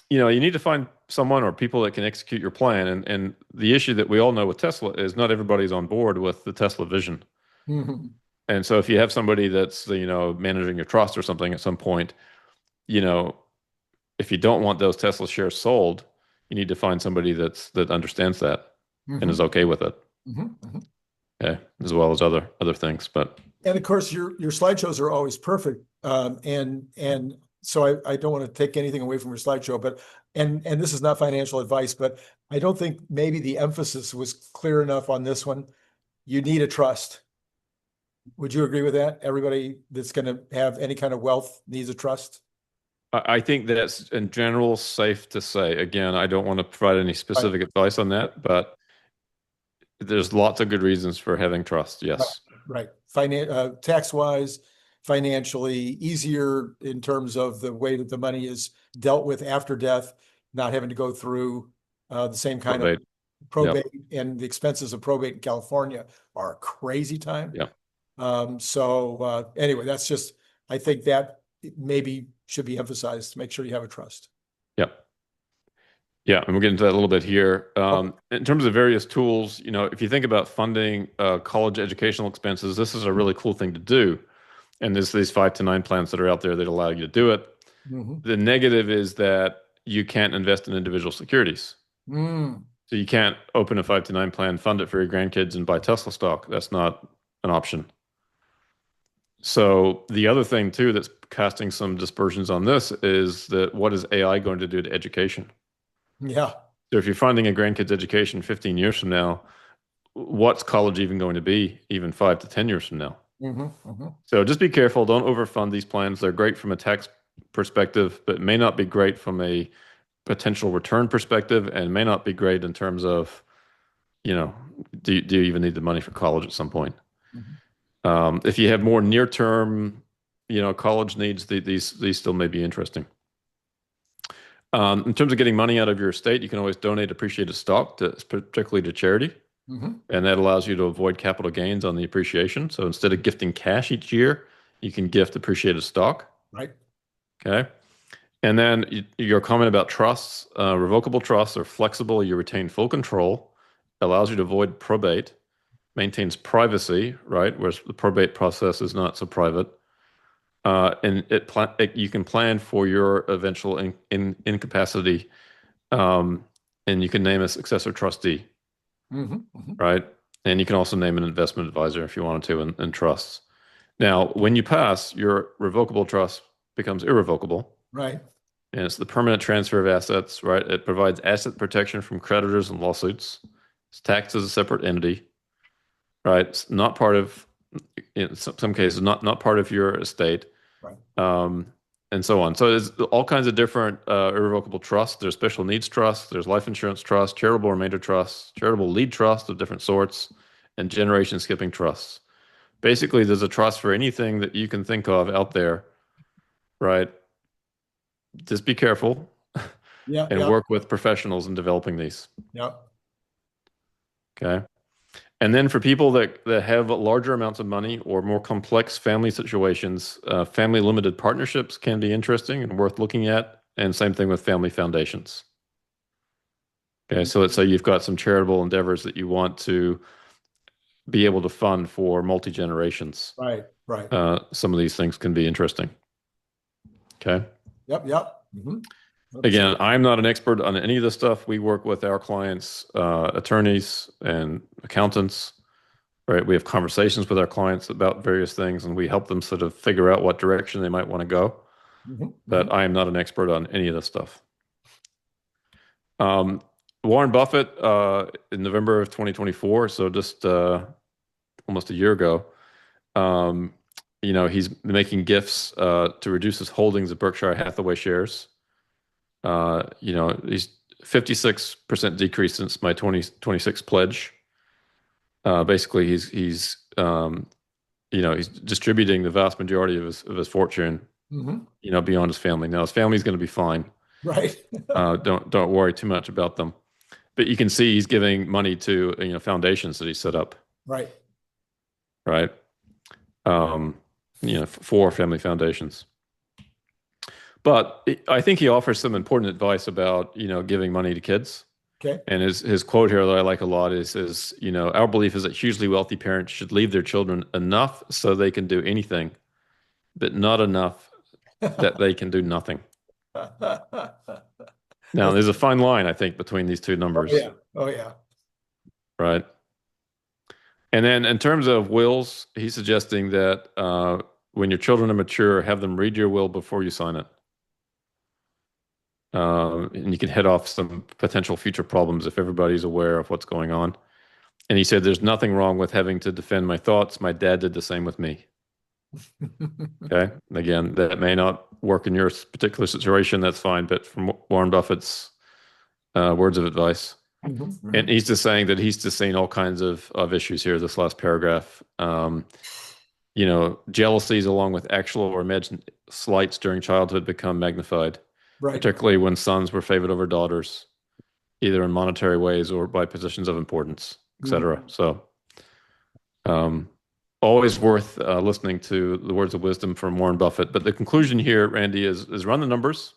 you need to find someone or people that can execute your plan. And the issue that we all know with Tesla is not everybody's on board with the Tesla vision. Mhm. And so if you have somebody that's, managing your trust or something at some point, you know, if you don't want those Tesla shares sold, you need to find somebody that understands that and is Mhm. okay with it. Mhm. Mhm. Okay, as well as other things. But And of course, your slideshows are always perfect. And so I don't want to take anything away from your slideshow, but and this is not financial advice, but I don't think maybe the emphasis was clear enough on this one. You need a trust. Would you agree with that? Everybody that's going to have any kind of wealth needs a trust. I think that's in general safe to say. Again, I don't want to provide any Right, specific advice on that, but there's lots of good reasons for having trust. right, Yes. right. Tax wise, financially easier in terms of the way that the money is dealt with after death, not having to go through the same kind of Probate. Yep. probate, and the expenses of probate in California are a crazy time. Yeah. So anyway, that's just, I think that maybe should be emphasized to make sure you have a trust. Yep. Yeah, and we'll get into that a little bit here. Okay. In terms of various tools, if you think about funding college educational expenses, this is a really cool thing to do. And there's these 5 to 9 plans that are out there that allow you to do it. Mhm. The negative is that you can't invest in individual securities. Mm. So you can't open a 5 to 9 plan, fund it for your grandkids, and buy Tesla stock. That's not an option. So the other thing too that's casting some dispersions on this is that what is AI going to do to education? Yeah. So if you're funding a grandkid's education 15 years from now, what's college even going to be even 5 to 10 years from now? So just be careful. Don't overfund these plans. They're great from a tax perspective, but may not be great from a potential return perspective, and may not be great in terms of, do you even need the money for college at some point? Mhm. If you have more near-term, college needs, these still may be interesting. In terms of getting money out of your estate, you can always donate appreciated stock, particularly to charity. Mhm. And that allows you to avoid capital gains on the appreciation. So instead of gifting cash each year, you can gift appreciated stock. Right. Okay. And then your comment about trusts, revocable trusts are flexible. You retain full control, allows you to avoid probate, maintains privacy, right? Whereas the probate process is not so private. And you can plan for your eventual incapacity, and you can name a successor trustee, Mhm. right? And you can also name an investment advisor if you wanted to in trusts. Now, when you pass, your revocable trust becomes irrevocable, Right. and it's the permanent transfer of assets, right? It provides asset protection from creditors and lawsuits. It's taxed as a separate entity, right? It's not part of, in some cases, not part of your estate, Right. um, and so on. So there's all kinds of different irrevocable trusts. There's special needs trusts, there's life insurance trusts, charitable remainder trusts, charitable lead trusts of different sorts, and generation skipping trusts. Basically, there's a trust for anything that you can think of out there, right? Just be careful Yeah. and Yeah. work with professionals in developing these. Yeah. Okay. And then for people that have larger amounts of money or more complex family situations, family limited partnerships can be interesting and worth looking at. And same thing with family foundations. Okay. So let's say you've got some charitable endeavors that you want to be able to fund for multi generations. Right. Right. Some of these things can be interesting. Okay. Yep. Yep. 100%. Again, I'm not an expert on any of this stuff. We work with our clients, attorneys and accountants, right? We have conversations with our clients about various things, and we help them sort of figure out what direction they might want to go. But I am not an expert on any of this stuff. Warren Buffett, in November of 2024, so just almost a year ago, he's making gifts to reduce his holdings of Berkshire Hathaway shares. He's 56% decrease since my 2026 pledge. Basically, he's distributing the vast majority of his fortune, beyond his family. Now his family's going to be fine. Right. Don't worry too much about them. But you can see he's giving money to foundations that he set up, Right. right? For family foundations. But I think he offers some important advice about giving money to kids. Okay. And his quote here that I like a lot is our belief is that hugely wealthy parents should leave their children enough so they can do anything, but not enough that they can do nothing. Now, there's a fine line, I think, between these two Oh numbers, yeah. Oh yeah. right? And then in terms of wills, he's suggesting that when your children are mature, have them read your will before you sign it. And you can head off some potential future problems if everybody's aware of what's going on. And he said, there's nothing wrong with having to defend my thoughts. My dad did the same with me. Okay. Again, that may not work in your particular situation. That's fine. But from Warren Buffett's words of advice, and he's just saying that he's just seen all kinds of issues here, this last paragraph. Jealousies along with actual or imagined slights during childhood become magnified, Right. particularly when sons were favored over daughters, either in monetary ways or by positions of importance, etc. So, always worth listening to the words of wisdom from Warren Buffett. But the conclusion here, Randy, is run the numbers,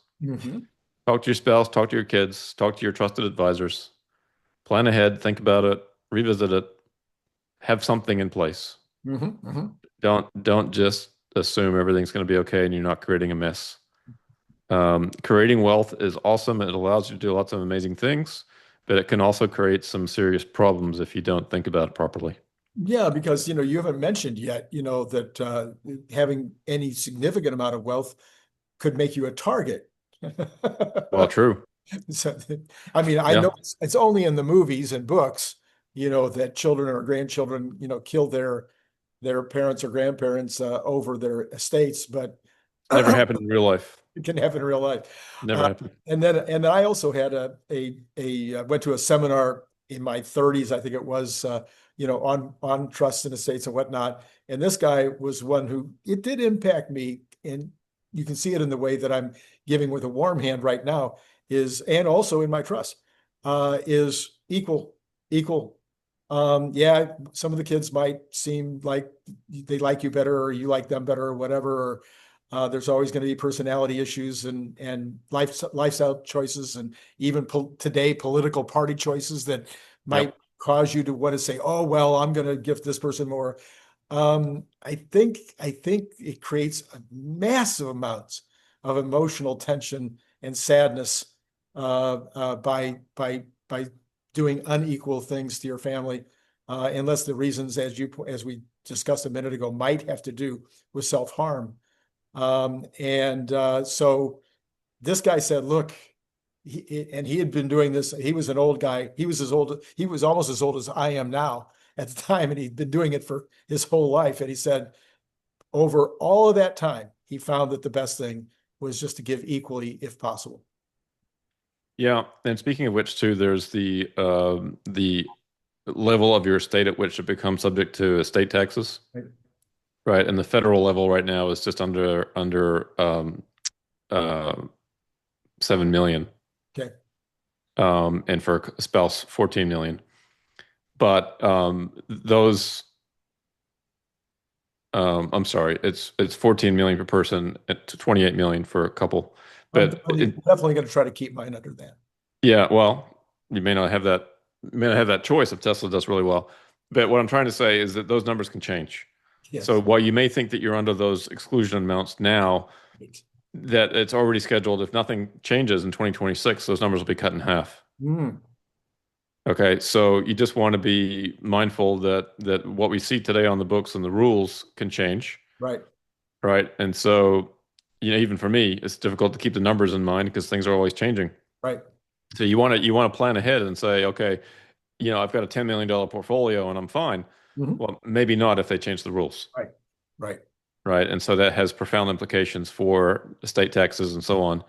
talk to your spouse, talk to your kids, talk to your trusted advisors, plan ahead, think about it, revisit it, have something in place. Don't just assume everything's going to be okay and you're not creating a mess. Creating wealth is awesome. It allows you to do lots of amazing things, but it can also create some serious problems if you don't think about it properly. Yeah, because you haven't mentioned yet, that having any significant amount of wealth could make you a target. Well, true. So, I mean, I Yeah. know it's only in the movies and books, that children or grandchildren, kill their parents or grandparents over their estates, but Never happened in real life. it can happen in real life. Never happened. And then I also had went to a seminar in my 30s, I think it was, on trusts and estates and whatnot. And this guy was one who it did impact me, and you can see it in the way that I'm giving with a warm hand right now and also in my trust, is equal. Yeah, some of the kids might seem like they like you better or you like them better or whatever. There's always going to be personality issues and lifestyle choices, and even today political party choices that might cause you to want to say, "Oh well, I'm going to give this person more." I think it creates massive amounts of emotional tension and sadness by doing unequal things to your family, unless the reasons, as we discussed a minute ago, might have to do with self-harm. So this guy said, look, he had been doing this. He was an old guy. He was almost as old as I am now at the time, and he'd been doing it for his whole life. And he said, over all of that time, he found that the best thing was just to give equally if possible. Yeah, and speaking of which, too, there's the level of your estate at which it becomes subject to estate taxes, Right. right? And the federal level right now is just under uh, 7 million, Okay. and for a spouse, 14 million. But those, I'm sorry, it's 14 million per person to 28 million for a couple. I'm But definitely going to try to keep mine under that. yeah, well, you may not have that. You may not have that choice if Tesla does really well. But what I'm trying to say is that those numbers can change. Yes. So while you may think that you're under those exclusion amounts now, that it's already scheduled. If nothing changes in 2026, those numbers will be cut in half. Okay, so you just want to be mindful that what we see today on the books and the rules can change, Right. right? And so, even for me, it's difficult to keep the numbers in mind because things are always changing. Right. So you want to plan ahead and say, okay, I've got a $10 million portfolio and I'm fine. Well, maybe not if they change the rules. Right. Right. Right. And so that has profound implications for estate taxes and so on.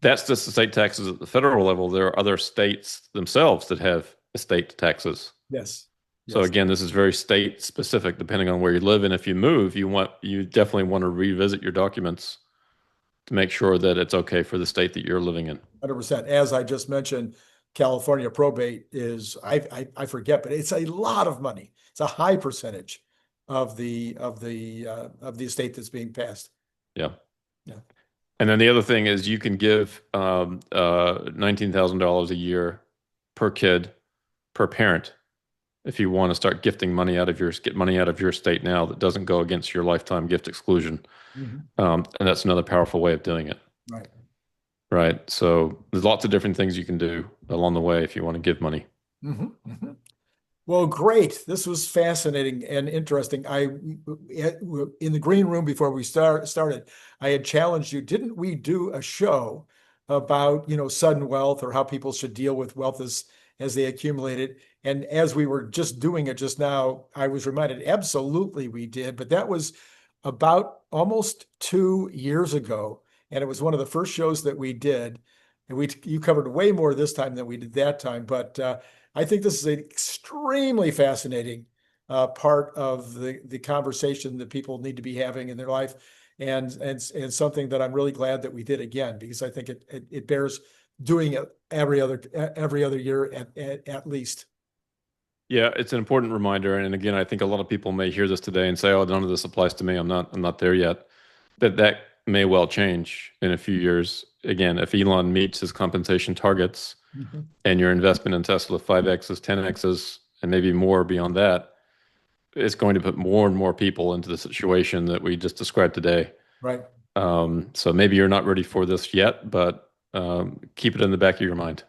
That's just estate taxes at the federal level. There are other states themselves that have estate taxes. Yes. So again, this is very state specific, depending on where you live. And if you move, you definitely want to revisit your documents to make sure that it's okay for the state that you're living in. 100%. As I just mentioned, California probate is, I forget, but it's a lot of money. It's a high percentage of the estate that's being passed. Yeah. Yeah. And then the other thing is you can give $19,000 a year per kid per parent if you want to start gifting money get money out of your estate now that doesn't go against your lifetime gift exclusion. And that's another powerful way of doing it. Right. Right. So there's lots of different things you can do along the way if you want to give money. Well, great. This was fascinating and interesting. In the green room before we started, I had challenged you. Didn't we do a show about, sudden wealth or how people should deal with wealth as they accumulate it? And as we were just doing it just now, I was reminded, absolutely we did. But that was about almost 2 years ago, and it was one of the first shows that we did. And you covered way more this time than we did that time, but I think this is an extremely fascinating part of the conversation that people need to be having in their life, and something that I'm really glad that we did again, because I think it bears doing it every other year at least. Yeah, it's an important reminder. And again, I think a lot of people may hear this today and say, "Oh, none of this applies to me. I'm not there yet." That may well change in a few years. Again, if Elon meets his compensation targets Mhm. and your investment in Tesla 5x's, 10x's, and maybe more beyond that, it's going to put more and more people into the situation that we just described today. Right. So maybe you're not ready for this yet, but keep it in the back of your mind.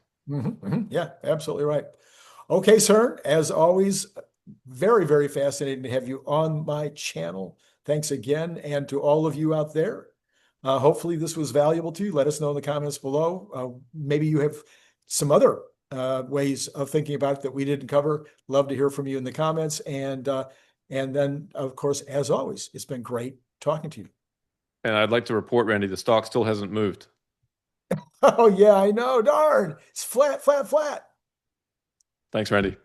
Yeah, absolutely right. Okay, sir. As always, very, very fascinating to have you on my channel. Thanks again. And to all of you out there, hopefully this was valuable to you. Let us know in the comments below. Maybe you have some other ways of thinking about it that we didn't cover. Love to hear from you in the comments. And then, of course, as always, it's been great talking to you. And I'd like to report, Randy, the stock still hasn't moved. Oh, yeah, I know. Darn. It's flat, flat, flat. Thanks, Randy.